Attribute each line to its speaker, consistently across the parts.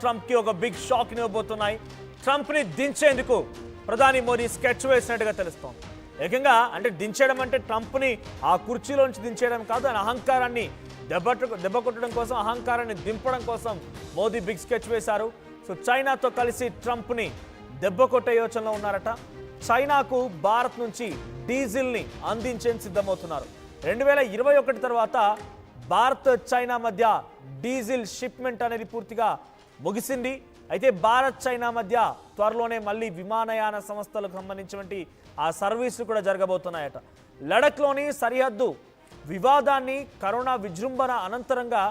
Speaker 1: ట్రంప్కి ఒక big shock ఇవ్వబోతున్నాయి. ట్రంప్ని దించేందుకు ప్రధాని Modi sketch వేసినట్టుగా తెలుస్తోంది. ఏకంగా అంటే దించేయడం అంటే ట్రంప్ని ఆ కుర్చీలోంచి దించేయడం కాదు, ఆయన అహంకారాన్ని దెబ్బ కొట్టడం కోసం, అహంకారాన్ని దింపడం కోసం మోదీ బిగ్ స్కెచ్ వేశారు. సో చైనాతో కలిసి ట్రంప్ని దెబ్బ కొట్టే యోచనలో ఉన్నారట. చైనాకు భారత్ నుంచి డీజిల్ని అందించేందుకు సిద్ధమవుతున్నారు. 2021 తర్వాత భారత్ చైనా మధ్య డీజిల్ షిప్మెంట్ అనేది పూర్తిగా ముగిసింది. అయితే భారత్ చైనా మధ్య త్వరలోనే మళ్ళీ విమానయాన సంస్థలకు సంబంధించినటువంటి ఆ సర్వీసులు కూడా జరగబోతున్నాయట. లడఖ్లోని సరిహద్దు వివాదాన్ని కరోనా విజృంభణ అనంతరంగా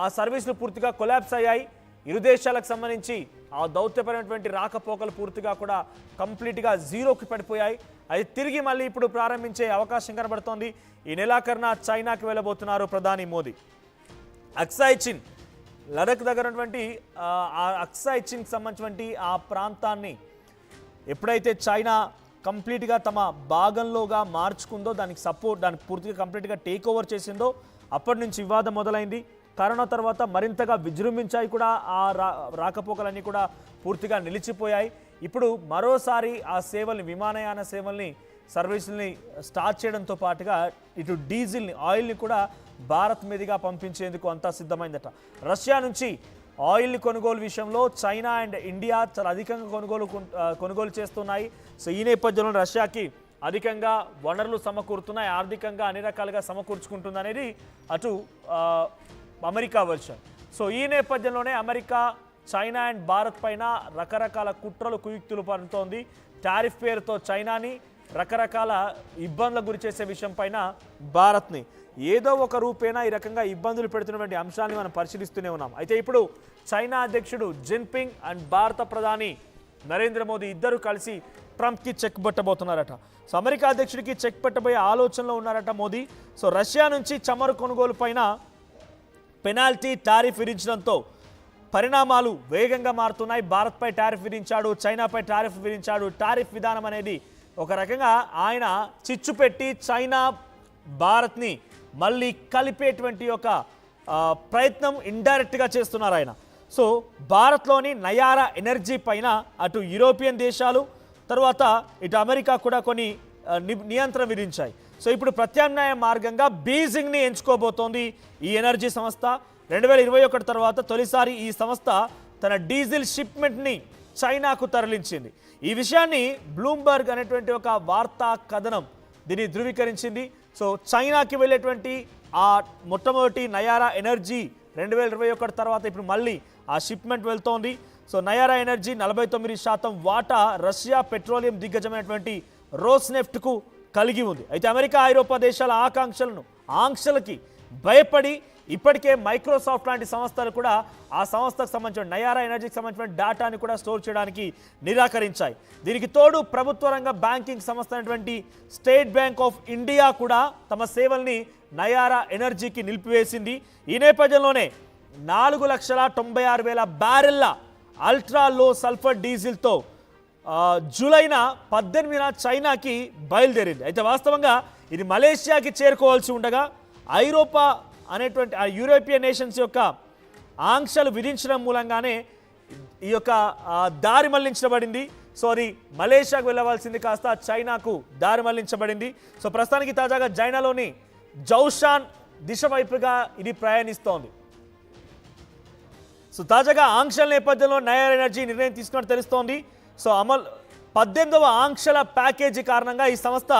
Speaker 1: ఆ సర్వీసులు పూర్తిగా కొలాప్స్ అయ్యాయి. ఇరు దేశాలకు సంబంధించి ఆ దౌత్యపరమైనటువంటి రాకపోకలు పూర్తిగా కూడా కంప్లీట్గా జీరోకి పడిపోయాయి. అది తిరిగి మళ్ళీ ఇప్పుడు ప్రారంభించే అవకాశం కనబడుతోంది. ఈ నెలాఖరున చైనాకి వెళ్ళబోతున్నారు ప్రధాని మోదీ. అక్సాయ్ చిన్, లడఖ్ దగ్గర ఉన్నటువంటి ఆ అక్సాయ్ చిన్కి సంబంధించినటువంటి ఆ ప్రాంతాన్ని ఎప్పుడైతే చైనా కంప్లీట్గా తమ భాగంలోగా మార్చుకుందో, దానికి పూర్తిగా కంప్లీట్గా టేక్ ఓవర్ చేసిందో అప్పటి నుంచి వివాదం మొదలైంది. కరోనా తర్వాత మరింతగా విజృంభించాయి కూడా ఆ రాకపోకలన్నీ కూడా పూర్తిగా నిలిచిపోయాయి. ఇప్పుడు మరోసారి ఆ సేవల్ని, విమానయాన సేవల్ని, సర్వీసుల్ని స్టార్ట్ చేయడంతో పాటుగా ఇటు డీజిల్ని, ఆయిల్ని కూడా భారత్ మీదుగా పంపించేందుకు అంతా సిద్ధమైందట. రష్యా నుంచి ఆయిల్ని కొనుగోలు విషయంలో చైనా అండ్ ఇండియా చాలా అధికంగా కొనుగోలు చేస్తున్నాయి. సో ఈ నేపథ్యంలో రష్యాకి అధికంగా వనరులు సమకూరుతున్నాయి, ఆర్థికంగా అన్ని రకాలుగా సమకూర్చుకుంటుంది అనేది అటు అమెరికా వర్షన్. సో ఈ నేపథ్యంలోనే అమెరికా చైనా అండ్ భారత్ పైన రకరకాల కుట్రలు, కుయుక్తులు పడుతోంది. టారిఫ్ పేరుతో చైనాని, రకరకాల ఇబ్బందులకు గురి చేసే విషయం పైన భారత్ని ఏదో ఒక రూపేణా ఈ రకంగా ఇబ్బందులు పెడుతున్నటువంటి అంశాన్ని మనం పరిశీలిస్తూనే ఉన్నాం. అయితే ఇప్పుడు చైనా అధ్యక్షుడు జిన్పింగ్ అండ్ భారత ప్రధాని నరేంద్ర మోదీ ఇద్దరు కలిసి ట్రంప్కి చెక్ పెట్టబోతున్నారట. సో అమెరికా అధ్యక్షుడికి చెక్ పెట్టబోయే ఆలోచనలో ఉన్నారట మోదీ. సో రష్యా నుంచి చమురు కొనుగోలు పైన పెనాల్టీ టారిఫ్ విధించడంతో పరిణామాలు వేగంగా మారుతున్నాయి. భారత్పై టారిఫ్ విధించాడు, చైనాపై టారిఫ్ విధించాడు. టారిఫ్ విధానం అనేది ఒక రకంగా ఆయన చిచ్చు పెట్టి చైనా భారత్ని మళ్ళీ కలిపేటువంటి ఒక ప్రయత్నం ఇండైరెక్ట్గా చేస్తున్నారు ఆయన. సో భారత్లోని నయారా ఎనర్జీ పైన అటు యూరోపియన్ దేశాలు, తర్వాత ఇటు అమెరికా కూడా కొన్ని నియంత్రణ విధించాయి. సో ఇప్పుడు ప్రత్యామ్నాయ మార్గంగా బీజింగ్ని ఎంచుకోబోతోంది ఈ ఎనర్జీ సంస్థ. 2021 తర్వాత తొలిసారి ఈ సంస్థ తన డీజిల్ షిప్మెంట్ని చైనాకు తరలించింది. ఈ విషయాన్ని బ్లూంబర్గ్ అనేటువంటి ఒక వార్తా కథనం దీన్ని ధృవీకరించింది. సో చైనాకి వెళ్ళేటువంటి ఆ మొట్టమొదటి నయారా ఎనర్జీ 2021 తర్వాత ఇప్పుడు మళ్ళీ ఆ షిప్మెంట్ వెళ్తోంది. సో నయారా ఎనర్జీ 49% వాటా రష్యా పెట్రోలియం దిగ్గజమైనటువంటి రోస్నెఫ్ట్కు కలిగి ఉంది. అయితే అమెరికా, ఐరోపా దేశాల ఆంక్షలకి భయపడి ఇప్పటికే మైక్రోసాఫ్ట్ లాంటి సంస్థలు కూడా ఆ సంస్థకు సంబంధించిన నయారా ఎనర్జీకి సంబంధించిన డేటాని కూడా స్టోర్ చేయడానికి నిరాకరించాయి. దీనికి తోడు ప్రభుత్వ రంగ బ్యాంకింగ్ సంస్థ అయినటువంటి స్టేట్ బ్యాంక్ ఆఫ్ ఇండియా కూడా తమ సేవల్ని నయారా ఎనర్జీకి నిలిపివేసింది. ఈ నేపథ్యంలోనే 4,96,000 బ్యారెళ్ల అల్ట్రా లో సల్ఫర్ డీజిల్తో జూలైన 18న చైనాకి బయలుదేరింది. అయితే వాస్తవంగా ఇది మలేషియాకి చేరుకోవాల్సి ఉండగా ఐరోపా అనేటువంటి ఆ యూరోపియన్ నేషన్స్ యొక్క ఆంక్షలు విధించడం మూలంగానే ఈ యొక్క దారి మళ్లించబడింది. సో అది మలేషియాకు వెళ్ళవలసింది కాస్త చైనాకు దారి మళ్లించబడింది. సో ప్రస్తుతానికి తాజాగా చైనాలోని జౌషాన్ దిశ వైపుగా ఇది ప్రయాణిస్తోంది. సో తాజాగా ఆంక్షల నేపథ్యంలో నయారా ఎనర్జీ నిర్ణయం తీసుకున్నట్టు తెలుస్తోంది. సో 18వ ఆంక్షల ప్యాకేజీ కారణంగా ఈ సంస్థ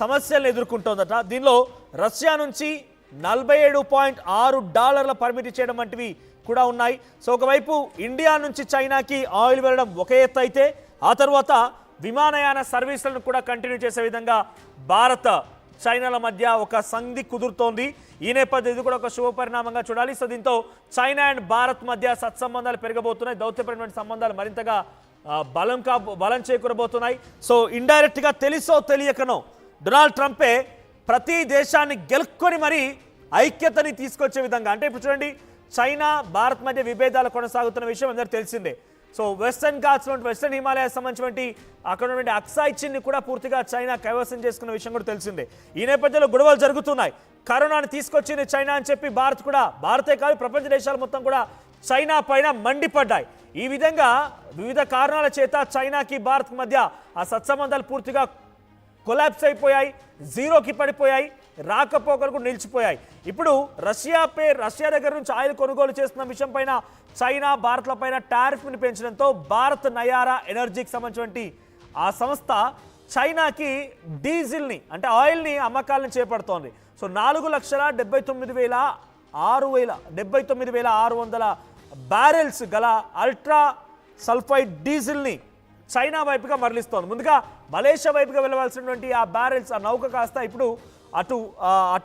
Speaker 1: సమస్యలను ఎదుర్కొంటోందట. దీనిలో రష్యా నుంచి $47.6 పర్మిట్ చేయడం వంటివి కూడా ఉన్నాయి. సో ఒకవైపు ఇండియా నుంచి చైనాకి ఆయిల్ వెళ్ళడం ఒక ఎత్తు అయితే, ఆ తర్వాత విమానయాన సర్వీసులను కూడా కంటిన్యూ చేసే విధంగా భారత్ చైనాల మధ్య ఒక సంధి కుదురుతోంది. ఈ నేపథ్యం ఇది కూడా ఒక శుభ పరిణామంగా చూడాలి. సో దీంతో చైనా అండ్ భారత్ మధ్య సత్సంబంధాలు పెరగబోతున్నాయి, దౌత్యపరమైన సంబంధాలు మరింతగా బలం చేకూరబోతున్నాయి. సో ఇండైరెక్ట్గా తెలుసో తెలియకనో డొనాల్డ్ ట్రంపే ప్రతి దేశాన్ని గెలుక్కొని మరీ ఐక్యతని తీసుకొచ్చే విధంగా, అంటే ఇప్పుడు చూడండి చైనా భారత్ మధ్య విభేదాలు కొనసాగుతున్న విషయం అందరూ తెలిసిందే. So western Ghats western Himalayas సంబంధించినటువంటి అక్కడ ఉన్నటువంటి అక్సాయ్ చిన్ని కూడా పూర్తిగా చైనా కైవసం చేసుకున్న విషయం కూడా తెలిసిందే. ఈ నేపథ్యంలో గొడవలు జరుగుతున్నాయి. కరోనాను తీసుకొచ్చింది చైనా అని చెప్పి భారతే కాదు ప్రపంచ దేశాలు మొత్తం కూడా చైనా పైన మండిపడ్డాయి. ఈ విధంగా వివిధ కారణాల చేత చైనాకి భారత్ మధ్య ఆ సత్సంబంధాలు పూర్తిగా కొలాప్స్ అయిపోయాయి, జీరోకి పడిపోయాయి, రాకపోకలకు నిలిచిపోయాయి. ఇప్పుడు రష్యా దగ్గర నుంచి ఆయిల్ కొనుగోలు చేస్తున్న విషయం పైన చైనా భారత్ల పైన టారిఫ్ని పెంచడంతో భారత్ నయారా ఎనర్జీకి సంబంధించినటువంటి ఆ సంస్థ చైనాకి డీజిల్ని అంటే ఆయిల్ని అమ్మకాలను చేపడుతోంది. సో 4,79,600 బ్యారెల్స్ గల అల్ట్రా సల్ఫైడ్ డీజిల్ని చైనా వైపుగా మరలిస్తోంది. ముందుగా మలేషియా వైపుగా వెళ్ళవలసినటువంటి ఆ బ్యారెల్స్ ఆ నౌక కాస్త ఇప్పుడు అటు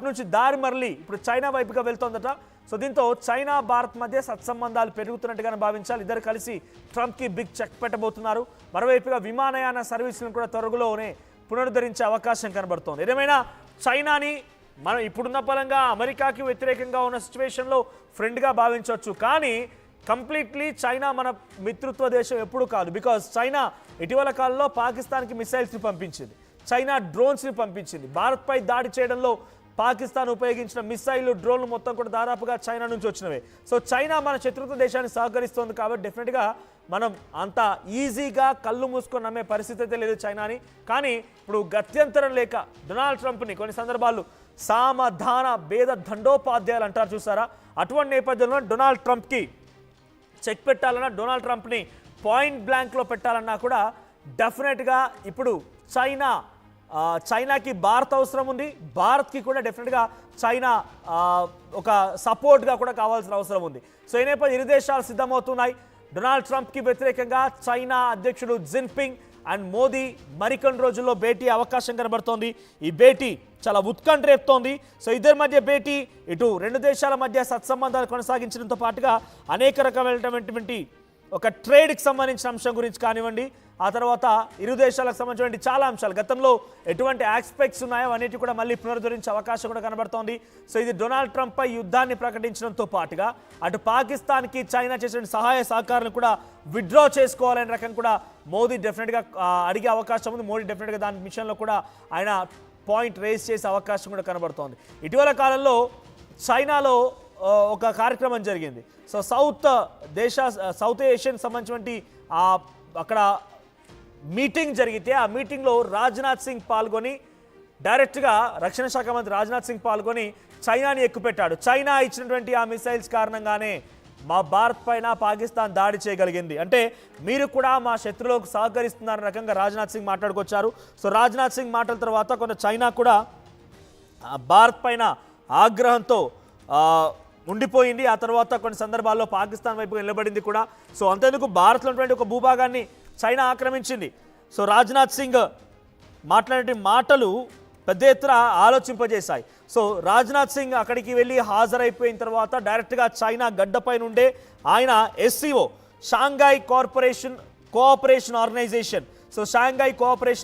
Speaker 1: నుంచి దారి మరలి ఇప్పుడు చైనా వైపుగా వెళ్తోందట. సో దీంతో చైనా భారత్ మధ్య సత్సంబంధాలు పెరుగుతున్నట్టుగానే భావించాలి. ఇద్దరు కలిసి ట్రంప్కి బిగ్ చెక్ పెట్టబోతున్నారు. మరోవైపుగా విమానయాన సర్వీసులను కూడా త్వరలోనే పునరుద్ధరించే అవకాశం కనబడుతోంది. ఏదేమైనా చైనాని మనం ఇప్పుడున్న పరంగా అమెరికాకి వ్యతిరేకంగా ఉన్న సిచ్యువేషన్లో ఫ్రెండ్గా భావించవచ్చు, కానీ కంప్లీట్లీ చైనా మన మిత్రత్వ దేశం ఎప్పుడు కాదు. బికాజ్ చైనా ఇటీవల కాలంలో పాకిస్తాన్కి మిసైల్స్ని పంపించింది, చైనా డ్రోన్స్ని పంపించింది. భారత్పై దాడి చేయడంలో పాకిస్తాన్ ఉపయోగించిన మిసైళ్ళు, డ్రోన్లు మొత్తం కూడా దాదాపుగా చైనా నుంచి వచ్చినవే. సో చైనా మన శత్రుత్వ దేశాన్ని సహకరిస్తోంది కాబట్టి డెఫినెట్గా మనం అంత ఈజీగా కళ్ళు మూసుకొని నమ్మే పరిస్థితి అయితే లేదు చైనాని. కానీ ఇప్పుడు గత్యంతరం లేక డొనాల్డ్ ట్రంప్ని కొన్ని సందర్భాల్లో సామధాన భేద దండోపాధ్యాయులు అంటారు చూసారా, అటువంటి నేపథ్యంలో డొనాల్డ్ ట్రంప్కి చెక్ పెట్టాలన్నా, డొనాల్డ్ ట్రంప్ని పాయింట్ బ్లాంక్లో పెట్టాలన్నా కూడా డెఫినెట్గా ఇప్పుడు చైనాకి భారత్ అవసరం ఉంది, భారత్కి కూడా డెఫినెట్గా చైనా ఒక సపోర్ట్గా కూడా కావాల్సిన అవసరం ఉంది. సో ఈ నేపథ్యం ఇరు దేశాలు సిద్ధమవుతున్నాయి. డొనాల్డ్ ట్రంప్కి వ్యతిరేకంగా చైనా అధ్యక్షుడు జిన్పింగ్ అండ్ మోదీ మరికొన్ని రోజుల్లో భేటీ అవకాశం కనబడుతోంది. ఈ భేటీ చాలా ఉత్కంఠ రేపుతోంది. సో ఇద్దరి మధ్య భేటీ ఇటు రెండు దేశాల మధ్య సత్సంబంధాలు కొనసాగించడంతో పాటుగా అనేక రకమైనటువంటి ఒక ట్రేడ్కి సంబంధించిన అంశం గురించి కానివ్వండి, ఆ తర్వాత ఇరు దేశాలకు సంబంధించిన చాలా అంశాలు గతంలో ఎటువంటి ఆస్పెక్ట్స్ ఉన్నాయో అన్నిటి కూడా మళ్ళీ పునరుద్ధరించే అవకాశం కూడా కనబడుతోంది. సో ఇది డొనాల్డ్ ట్రంప్పై యుద్ధాన్ని ప్రకటించడంతో పాటుగా అటు పాకిస్తాన్కి చైనా చేసిన సహాయ సహకారాలను కూడా విత్డ్రా చేసుకోవాలనే రకం కూడా మోదీ డెఫినెట్గా అడిగే అవకాశం ఉంది. మోదీ డెఫినెట్గా దాని మిషన్లో కూడా ఆయన పాయింట్ రేస్ చేసే అవకాశం కూడా కనబడుతోంది. ఇటీవల కాలంలో చైనాలో ఒక కార్యక్రమం జరిగింది. సో సౌత్ ఏషియన్ సంబంధించినటువంటి అక్కడ మీటింగ్ జరిగితే ఆ మీటింగ్లో రాజ్నాథ్ సింగ్ పాల్గొని డైరెక్ట్గా రక్షణ శాఖ మంత్రి రాజ్నాథ్ సింగ్ పాల్గొని చైనాని ఎక్కుపెట్టాడు. చైనా ఇచ్చినటువంటి ఆ మిసైల్స్ కారణంగానే మా భారత్ పైన పాకిస్తాన్ దాడి చేయగలిగింది, అంటే మీరు కూడా మా శత్రువులకు సహకరిస్తున్నారన్న రకంగా రాజ్నాథ్ సింగ్ మాట్లాడుకొచ్చారు. సో రాజ్నాథ్ సింగ్ మాటల తర్వాత కొంత చైనా కూడా భారత్ పైన ఆగ్రహంతో ఉండిపోయింది. ఆ తర్వాత కొన్ని సందర్భాల్లో పాకిస్తాన్ వైపు నిలబడింది కూడా. సో అంతేందుకు భారత్లో ఉన్నటువంటి ఒక భూభాగాన్ని చైనా ఆక్రమించింది. సో రాజ్నాథ్ సింగ్ మాట్లాడే మాటలు పెద్ద ఎత్తున ఆలోచింపజేశాయి. సో రాజ్నాథ్ సింగ్ అక్కడికి వెళ్ళి హాజరైపోయిన తర్వాత డైరెక్ట్గా చైనా గడ్డపై నుండే ఆయన SCO Shanghai cooperation organisation, so Shanghai cooperation